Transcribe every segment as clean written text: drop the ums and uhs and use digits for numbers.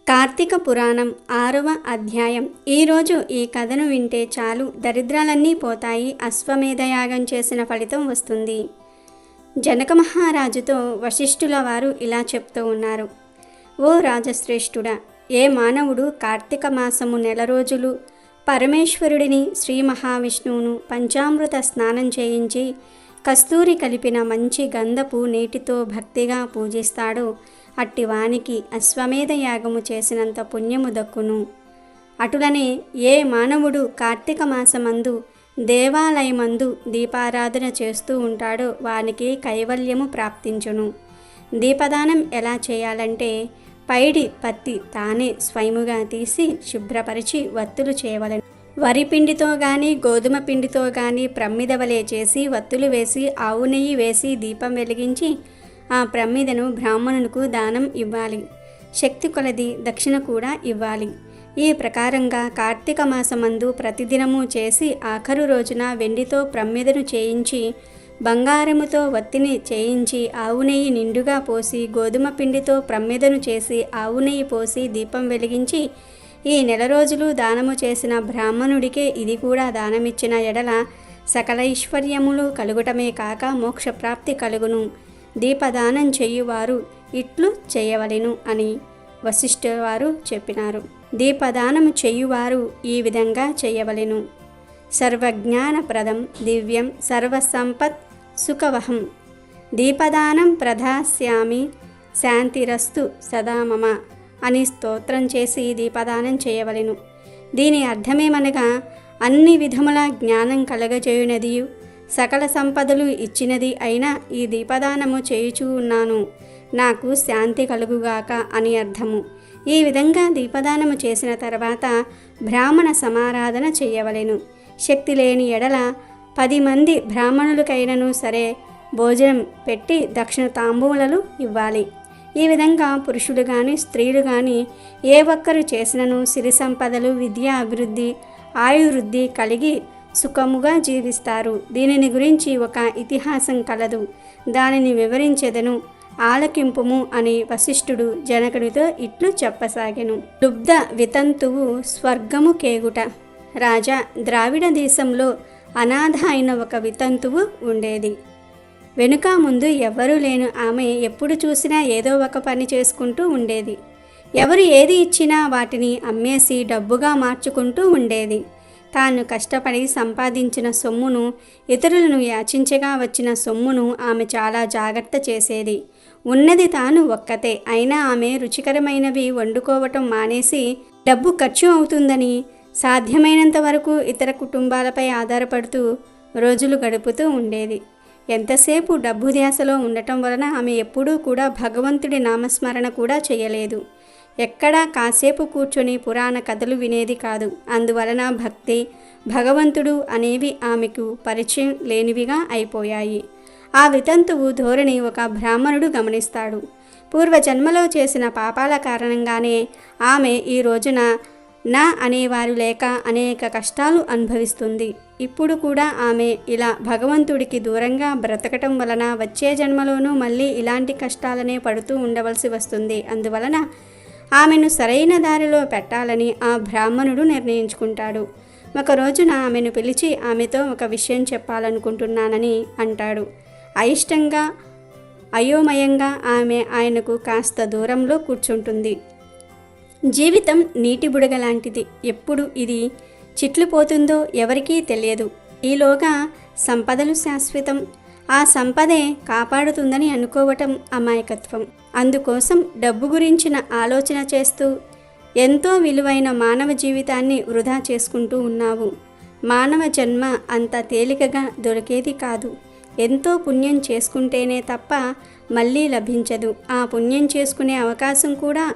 కార్తీక పురాణం 6వ అధ్యాయం. ఈరోజు ఈ కథను వింటే చాలు, దరిద్రాలన్నీ పోతాయి, అశ్వమేధయాగం చేసిన ఫలితం వస్తుంది. జనక మహారాజుతో వశిష్ఠుల వారు ఇలా చెప్తూ ఉన్నారు. ఓ రాజశ్రేష్ఠుడా, ఏ మానవుడు కార్తీక మాసము నెల రోజులు పరమేశ్వరుడిని శ్రీ మహావిష్ణువును పంచామృత స్నానం చేయించి కస్తూరి కలిపిన మంచి గంధపు నీటితో భక్తిగా పూజిస్తాడో అట్టి వానికి అశ్వమేధ యాగము చేసినంత పుణ్యము దక్కును. అటులనే ఏ మానవుడు కార్తీక మాసమందు దేవాలయమందు దీపారాధన చేస్తూ ఉంటాడో వానికి కైవల్యము ప్రాప్తించును. దీపదానం ఎలా చేయాలంటే, పైడి పత్తి తానే స్వయముగా తీసి శుభ్రపరిచి వత్తులు చేయవలెను. వరి పిండితో గాని గోధుమ పిండితో గాని ప్రమ్మిదవలే చేసి వత్తులు వేసి ఆవు నెయ్యి వేసి దీపం వెలిగించి ఆ ప్రమ్మిదను బ్రాహ్మణునికి దానం ఇవ్వాలి. శక్తి కొలది దక్షిణ కూడా ఇవ్వాలి. ఈ ప్రకారంగా కార్తీక మాసమందు ప్రతిదినము చేసి ఆఖరు రోజున వెండితో ప్రమ్మిదను చేయించి బంగారముతో వత్తిని చేయించి ఆవు నెయ్యి నిండుగా పోసి గోధుమ పిండితో ప్రమ్మిదను చేసి ఆవు నెయ్యి పోసి దీపం వెలిగించి ఈ నెల రోజులు దానము చేసిన బ్రాహ్మణుడికే ఇది కూడా దానమిచ్చిన ఎడల సకల ఐశ్వర్యములు కలుగుటమే కాక మోక్షప్రాప్తి కలుగును. దీపదానం చెయ్యువారు ఇట్లు చేయవలెను అని వశిష్ఠుల వారు చెప్పినారు. దీపదానము చెయ్యువారు ఈ విధంగా చేయవలెను. సర్వజ్ఞానప్రదం దివ్యం సర్వసంపత్ సుఖవహం దీపదానం ప్రదాస్యామి శాంతిరస్తు సదా మమ అని స్తోత్రం చేసి దీపదానం చేయవలెను. దీని అర్థమేమనగా, అన్ని విధముల జ్ఞానం కలగజేయునదియు సకల సంపదలు ఇచ్చినది అయినా ఈ దీపదానము చేయుచూ ఉన్నాను, నాకు శాంతి కలుగుగాక అని అర్థము. ఈ విధంగా దీపదానము చేసిన తర్వాత బ్రాహ్మణ సమారాధన చేయవలెను. శక్తి లేని ఎడల 10 మంది బ్రాహ్మణులకైనను సరే భోజనం పెట్టి దక్షిణ తాంబూలలు ఇవ్వాలి. ఈ విధంగా పురుషులు కానీ స్త్రీలు కానీ ఏ ఒక్కరు చేసినను సిరి సంపదలు, విద్యా అభివృద్ధి, ఆయువృద్ధి కలిగి సుఖముగా జీవిస్తారు. దీనిని గురించి ఒక ఇతిహాసం కలదు, దానిని వివరించెదను, ఆలకింపుము అని వశిష్ఠుడు జనకుడితో ఇట్లు చెప్పసాగెను. లుబ్ధ వితంతువు స్వర్గము కేగుట. రాజా, ద్రావిడ దేశంలో అనాథ అయిన ఒక వితంతువు ఉండేది. వెనుక ముందు ఎవ్వరూ లేను ఆమె ఎప్పుడు చూసినా ఏదో ఒక పని చేసుకుంటూ ఉండేది. ఎవరు ఏది ఇచ్చినా వాటిని అమ్మేసి డబ్బుగా మార్చుకుంటూ ఉండేది. తాను కష్టపడి సంపాదించిన సొమ్మును, ఇతరులను యాచించగా వచ్చిన సొమ్మును ఆమె చాలా జాగ్రత్త చేసేది. ఉన్నది తాను ఒక్కతే అయినా ఆమె రుచికరమైనవి వండుకోవటం మానేసి డబ్బు ఖర్చు అవుతుందని సాధ్యమైనంత వరకు ఇతర కుటుంబాలపై ఆధారపడుతూ రోజులు గడుపుతూ ఉండేది. ఎంతసేపు డబ్బు ధ్యాసలో ఉండటం వలన ఆమె ఎప్పుడూ కూడా భగవంతుడి నామస్మరణ కూడా చేయలేదు. ఎక్కడా కాసేపు కూర్చొని పురాణ కథలు వినేది కాదు. అందువలన భక్తి, భగవంతుడు అనేవి ఆమెకు పరిచయం లేనివిగా అయిపోయాయి. ఆ వితంతువు ధోరణి ఒక బ్రాహ్మణుడు గమనిస్తాడు. పూర్వజన్మలో చేసిన పాపాల కారణంగానే ఆమె ఈ రోజున నా అనేవారు లేక అనేక కష్టాలు అనుభవిస్తుంది. ఇప్పుడు కూడా ఆమె ఇలా భగవంతుడికి దూరంగా బ్రతకటం వలన వచ్చే జన్మలోనూ మళ్ళీ ఇలాంటి కష్టాలనే పడుతూ ఉండవలసి వస్తుంది. అందువలన ఆమెను సరైన దారిలో పెట్టాలని ఆ బ్రాహ్మణుడు నిర్ణయించుకుంటాడు. ఒక రోజున ఆమెను పిలిచి ఆమెతో ఒక విషయం చెప్పాలనుకుంటున్నానని అంటాడు. అయిష్టంగా అయోమయంగా ఆమె ఆయనకు కాస్త దూరంలో కూర్చుంటుంది. జీవితం నీటి బుడగ లాంటిది. ఎప్పుడు ఇది చిట్లు పోతుందో ఎవరికీ తెలియదు. ఈలోగా సంపదలు శాశ్వతం. ఆ సంపదే కాపాడుతుందని అనుకోవటం అమాయకత్వం. అందుకోసం డబ్బు గురించిన ఆలోచన చేస్తూ ఎంతో విలువైన మానవ జీవితాన్ని వృధా చేసుకుంటూ ఉన్నావు. మానవ జన్మ అంత తేలికగా దొరికేది కాదు. ఎంతో పుణ్యం చేసుకుంటేనే తప్ప మళ్ళీ లభించదు. ఆ పుణ్యం చేసుకునే అవకాశం కూడా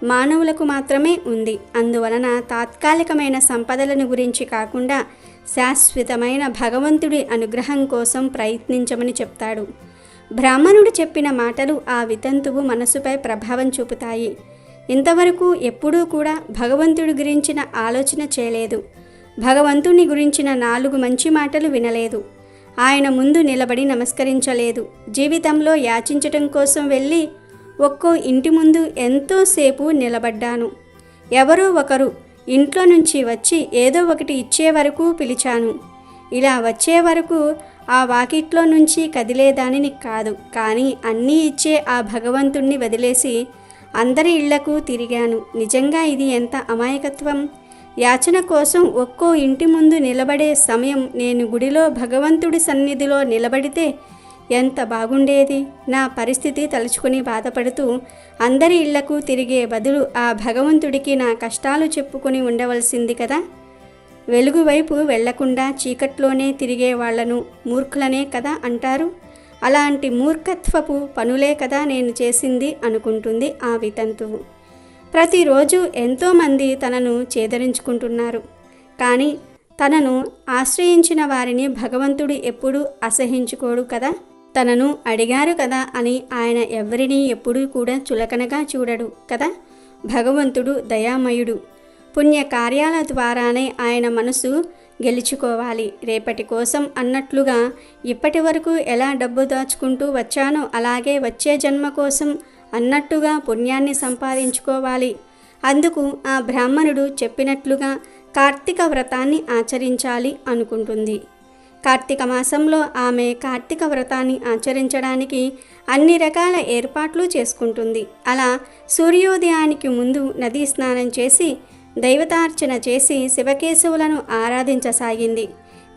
మానవులకు మాత్రమే ఉంది. అందువలన తాత్కాలికమైన సంపదలను గురించి కాకుండా శాశ్వతమైన భగవంతుడి అనుగ్రహం కోసం ప్రయత్నించమని చెప్తాడు. బ్రాహ్మణుడు చెప్పిన మాటలు ఆ వితంతువు మనసుపై ప్రభావం చూపుతాయి. ఇంతవరకు ఎప్పుడూ కూడా భగవంతుడి గురించిన ఆలోచన చేయలేదు. భగవంతుని గురించిన 4 మంచి మాటలు వినలేదు. ఆయన ముందు నిలబడి నమస్కరించలేదు. జీవితంలో యాచించటం కోసం వెళ్ళి ఒక్కో ఇంటి ముందు ఎంతోసేపు నిలబడ్డాను. ఎవరో ఒకరు ఇంట్లో నుంచి వచ్చి ఏదో ఒకటి ఇచ్చే వరకు పిలిచాను. ఇలా వచ్చే వరకు ఆ వాకిట్లో నుంచి కదిలేదానిని కాదు, కానీ అన్నీ ఇచ్చే ఆ భగవంతుణ్ణి వదిలేసి అందరి ఇళ్లకు తిరిగాను. నిజంగా ఇది ఎంత అమాయకత్వం! యాచన కోసం ఒక్కో ఇంటి ముందు నిలబడే సమయం నేను గుడిలో భగవంతుడి సన్నిధిలో నిలబడితే ఎంత బాగుండేది. నా పరిస్థితి తలుచుకుని బాధపడుతూ అందరి ఇళ్లకు తిరిగే బదులు ఆ భగవంతుడికి నా కష్టాలు చెప్పుకుని ఉండవలసింది కదా. వెలుగు వైపు వెళ్లకుండా చీకట్లోనే తిరిగే వాళ్లను మూర్ఖులనే కదా అంటారు. అలాంటి మూర్ఖత్వపు పనులే కదా నేను చేసింది అనుకుంటుంది ఆ వితంతువు. ప్రతిరోజు ఎంతోమంది తనను చేదరించుకుంటున్నారు, కానీ తనను ఆశ్రయించిన వారిని భగవంతుడు ఎప్పుడూ అసహించుకోడు కదా. తనను అడిగారు కదా అని ఆయన ఎవరినీ ఎప్పుడూ కూడా చులకనగా చూడడు కదా. భగవంతుడు దయామయుడు. పుణ్య కార్యాల ద్వారానే ఆయన మనసు గెలుచుకోవాలి. రేపటి కోసం అన్నట్లుగా ఇప్పటి వరకు ఎలా డబ్బు దాచుకుంటూ వచ్చానో అలాగే వచ్చే జన్మ కోసం అన్నట్టుగా పుణ్యాన్ని సంపాదించుకోవాలి. అందుకు ఆ బ్రాహ్మణుడు చెప్పినట్లుగా కార్తీక వ్రతాన్ని ఆచరించాలి అనుకుంటుంది. కార్తీక మాసంలో ఆమె కార్తీక వ్రతాన్ని ఆచరించడానికి అన్ని రకాల ఏర్పాట్లు చేసుకుంటుంది. అలా సూర్యోదయానికి ముందు నదీ స్నానం చేసి దైవతార్చన చేసి శివకేశవులను ఆరాధించసాగింది.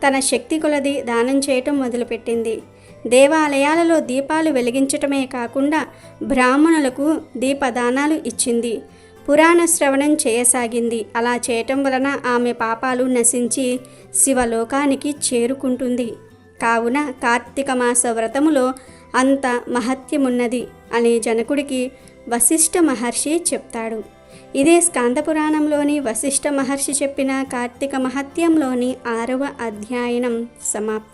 తన శక్తి కొలది దానం చేయటం మొదలుపెట్టింది. దేవాలయాలలో దీపాలు వెలిగించటమే కాకుండా బ్రాహ్మణులకు దీపదానాలు ఇచ్చింది. పురాణ శ్రవణం చేయసాగింది. అలా చేయటం వలన ఆమె పాపాలు నశించి శివలోకానికి చేరుకుంటుంది. కావున కార్తీక మాస వ్రతములో అంత మహత్యమున్నది అని జనకుడికి వశిష్ఠ మహర్షి చెప్తాడు. ఇదే స్కాంద పురాణంలోని వశిష్ఠ మహర్షి చెప్పిన కార్తీక మహత్యంలోని 6వ అధ్యాయం సమాప్తి.